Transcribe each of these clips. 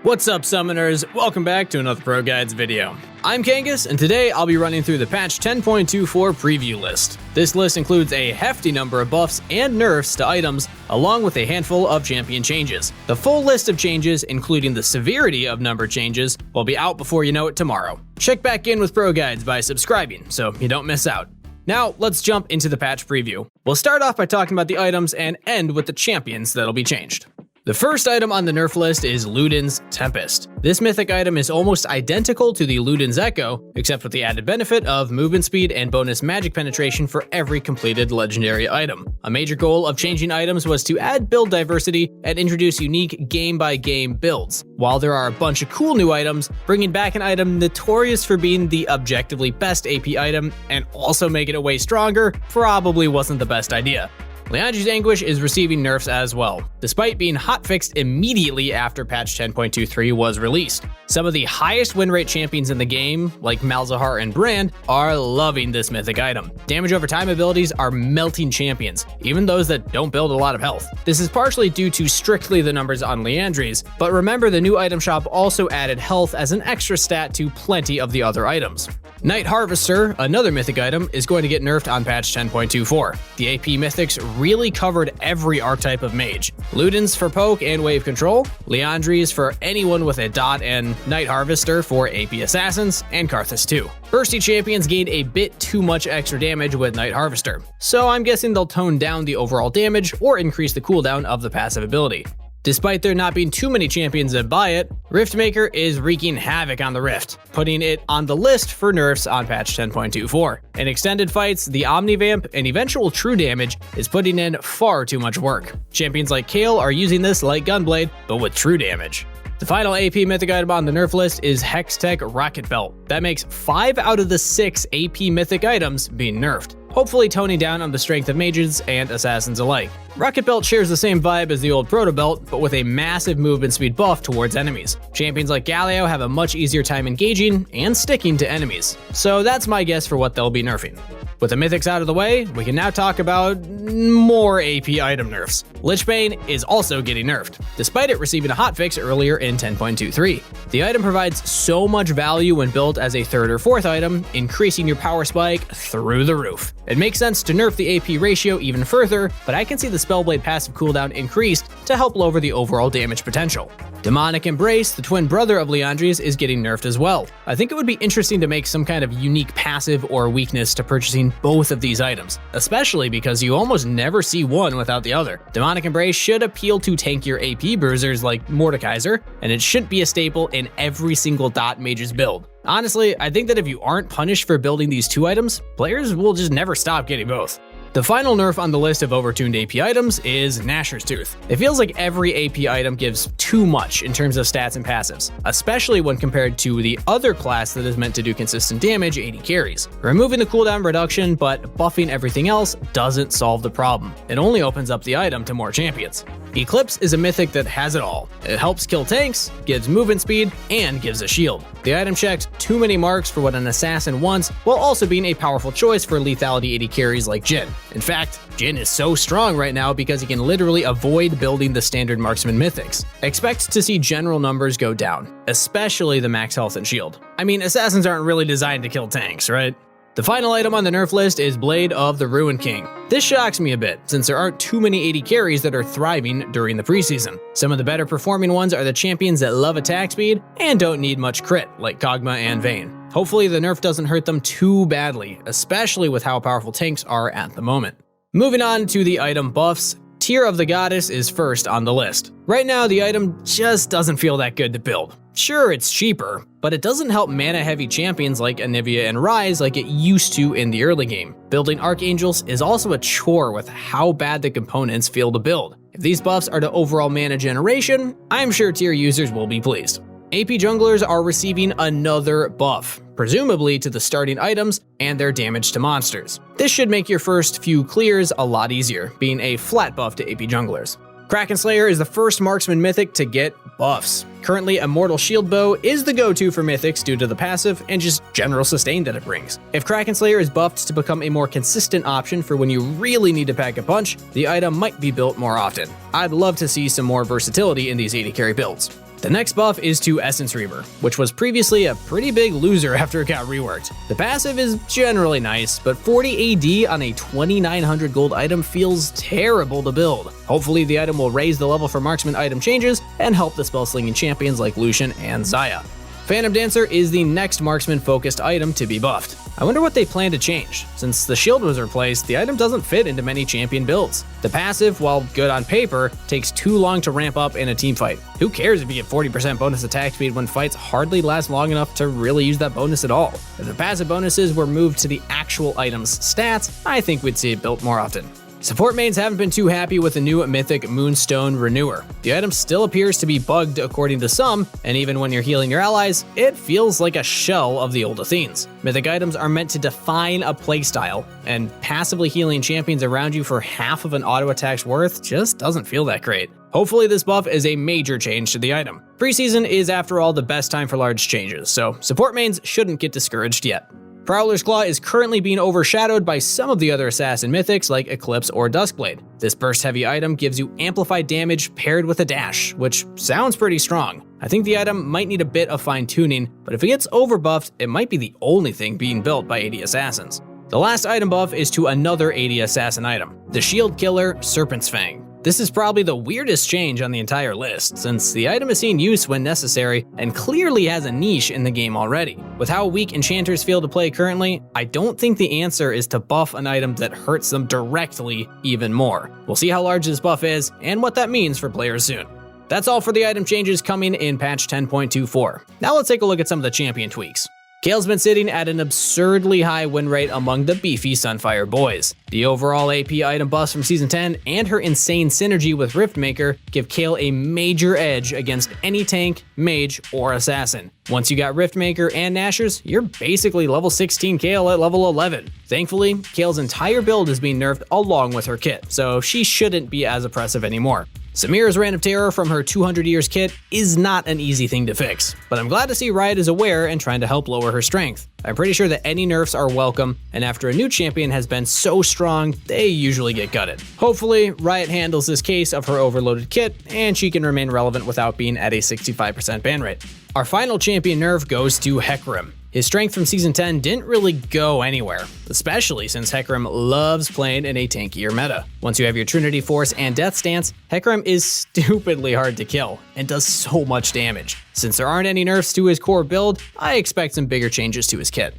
What's up, summoners? Welcome back to another ProGuides video. I'm Kangas, and today I'll be running through the patch 10.24 preview list. This list includes a hefty number of buffs and nerfs to items, along with a handful of champion changes. The full list of changes, including the severity of number changes, will be out before you know it tomorrow. Check back in with ProGuides by subscribing so you don't miss out. Now, let's jump into the patch preview. We'll start off by talking about the items and end with the champions that'll be changed. The first item on the nerf list is Luden's Tempest. This mythic item is almost identical to the Luden's Echo, except with the added benefit of movement speed and bonus magic penetration for every completed legendary item. A major goal of changing items was to add build diversity and introduce unique game-by-game builds. While there are a bunch of cool new items, bringing back an item notorious for being the objectively best AP item and also making it way stronger probably wasn't the best idea. Liandry's Anguish is receiving nerfs as well, despite being hotfixed immediately after patch 10.23 was released. Some of the highest win rate champions in the game, like Malzahar and Brand, are loving this mythic item. Damage over time abilities are melting champions, even those that don't build a lot of health. This is partially due to strictly the numbers on Liandry's, but remember the new item shop also added health as an extra stat to plenty of the other items. Night Harvester, another mythic item, is going to get nerfed on patch 10.24. The AP mythics really covered every archetype of mage. Luden's for poke and wave control, Liandry's for anyone with a dot, and Night Harvester for AP assassins, and Karthus too. Bursty champions gained a bit too much extra damage with Night Harvester, so I'm guessing they'll tone down the overall damage or increase the cooldown of the passive ability. Despite there not being too many champions that buy it, Riftmaker is wreaking havoc on the Rift, putting it on the list for nerfs on patch 10.24. In extended fights, the Omnivamp and eventual True Damage is putting in far too much work. Champions like Kale are using this like Gunblade, but with True Damage. The final AP mythic item on the nerf list is Hextech Rocket Belt. That makes 5 out of the 6 AP mythic items being nerfed, hopefully toning down on the strength of mages and assassins alike. Rocket Belt shares the same vibe as the old Proto Belt, but with a massive movement speed buff towards enemies. Champions like Galio have a much easier time engaging and sticking to enemies, so that's my guess for what they'll be nerfing. With the mythics out of the way, we can now talk about more AP item nerfs. Lichbane is also getting nerfed, despite it receiving a hotfix earlier in 10.23. The item provides so much value when built as a 3rd or 4th item, increasing your power spike through the roof. It makes sense to nerf the AP ratio even further, but I can see the Spellblade passive cooldown increased to help lower the overall damage potential. Demonic Embrace, the twin brother of Liandry's, is getting nerfed as well. I think it would be interesting to make some kind of unique passive or weakness to purchasing both of these items, especially because you almost never see one without the other. Demonic Embrace should appeal to tankier AP bruisers like Mordekaiser, and it shouldn't be a staple in every single dot mage's build. Honestly, I think that if you aren't punished for building these two items, players will just never stop getting both. The final nerf on the list of overtuned AP items is Nashor's Tooth. It feels like every AP item gives too much in terms of stats and passives, especially when compared to the other class that is meant to do consistent damage, 80 carries. Removing the cooldown reduction but buffing everything else doesn't solve the problem. It only opens up the item to more champions. Eclipse is a mythic that has it all. It helps kill tanks, gives movement speed, and gives a shield. The item checked too many marks for what an assassin wants, while also being a powerful choice for lethality 80 carries like Jhin. In fact, Jhin is so strong right now because he can literally avoid building the standard marksman mythics. Expect to see general numbers go down, especially the max health and shield. I mean, assassins aren't really designed to kill tanks, right? The final item on the nerf list is Blade of the Ruined King. This shocks me a bit, since there aren't too many 80 carries that are thriving during the preseason. Some of the better performing ones are the champions that love attack speed and don't need much crit, like Kog'Maw and Vayne. Hopefully the nerf doesn't hurt them too badly, especially with how powerful tanks are at the moment. Moving on to the item buffs, Tear of the Goddess is first on the list. Right now, the item just doesn't feel that good to build. Sure, it's cheaper, but it doesn't help mana-heavy champions like Anivia and Ryze like it used to in the early game. Building Archangels is also a chore with how bad the components feel to build. If these buffs are to overall mana generation, I'm sure tier users will be pleased. AP junglers are receiving another buff, presumably to the starting items and their damage to monsters. This should make your first few clears a lot easier, being a flat buff to AP junglers. Kraken Slayer is the first marksman mythic to get buffs. Currently, Immortal Shield Bow is the go-to for mythics due to the passive and just general sustain that it brings. If Kraken Slayer is buffed to become a more consistent option for when you really need to pack a punch, the item might be built more often. I'd love to see some more versatility in these 80 carry builds. The next buff is to Essence Reaver, which was previously a pretty big loser after it got reworked. The passive is generally nice, but 40 AD on a 2900 gold item feels terrible to build. Hopefully the item will raise the level for marksman item changes and help the spell slinging champions like Lucian and Xayah. Phantom Dancer is the next marksman-focused item to be buffed. I wonder what they plan to change. Since the shield was replaced, the item doesn't fit into many champion builds. The passive, while good on paper, takes too long to ramp up in a teamfight. Who cares if you get 40% bonus attack speed when fights hardly last long enough to really use that bonus at all? If the passive bonuses were moved to the actual item's stats, I think we'd see it built more often. Support mains haven't been too happy with the new Mythic Moonstone Renewer. The item still appears to be bugged according to some, and even when you're healing your allies, it feels like a shell of the old Athenes. Mythic items are meant to define a playstyle, and passively healing champions around you for half of an auto attack's worth just doesn't feel that great. Hopefully this buff is a major change to the item. Preseason is after all the best time for large changes, so support mains shouldn't get discouraged yet. Prowler's Claw is currently being overshadowed by some of the other assassin mythics like Eclipse or Duskblade. This burst-heavy item gives you amplified damage paired with a dash, which sounds pretty strong. I think the item might need a bit of fine-tuning, but if it gets overbuffed, it might be the only thing being built by AD assassins. The last item buff is to another AD assassin item, the Shield Killer Serpent's Fang. This is probably the weirdest change on the entire list, since the item is seen use when necessary and clearly has a niche in the game already. With how weak enchanters feel to play currently, I don't think the answer is to buff an item that hurts them directly even more. We'll see how large this buff is and what that means for players soon. That's all for the item changes coming in patch 10.24. Now let's take a look at some of the champion tweaks. Kaele's been sitting at an absurdly high win rate among the beefy Sunfire boys. The overall AP item buffs from Season 10 and her insane synergy with Riftmaker give Kaele a major edge against any tank, mage, or assassin. Once you got Riftmaker and Nashers, you're basically level 16 Kaele at level 11. Thankfully, Kaele's entire build is being nerfed along with her kit, so she shouldn't be as oppressive anymore. Samira's Reign of Terror from her 200 Years kit is not an easy thing to fix, but I'm glad to see Riot is aware and trying to help lower her strength. I'm pretty sure that any nerfs are welcome, and after a new champion has been so strong, they usually get gutted. Hopefully, Riot handles this case of her overloaded kit, and she can remain relevant without being at a 65% ban rate. Our final champion nerf goes to Hecarim. His strength from Season 10 didn't really go anywhere, especially since Hecarim loves playing in a tankier meta. Once you have your Trinity Force and Death Stance, Hecarim is stupidly hard to kill and does so much damage. Since there aren't any nerfs to his core build, I expect some bigger changes to his kit.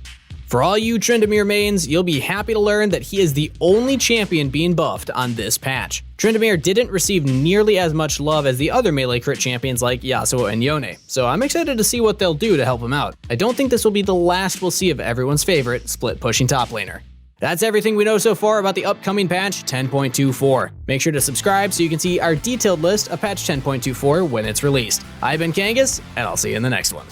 For all you Tryndamere mains, you'll be happy to learn that he is the only champion being buffed on this patch. Tryndamere didn't receive nearly as much love as the other melee crit champions like Yasuo and Yone, so I'm excited to see what they'll do to help him out. I don't think this will be the last we'll see of everyone's favorite split-pushing top laner. That's everything we know so far about the upcoming patch 10.24. Make sure to subscribe so you can see our detailed list of patch 10.24 when it's released. I've been Kangas, and I'll see you in the next one.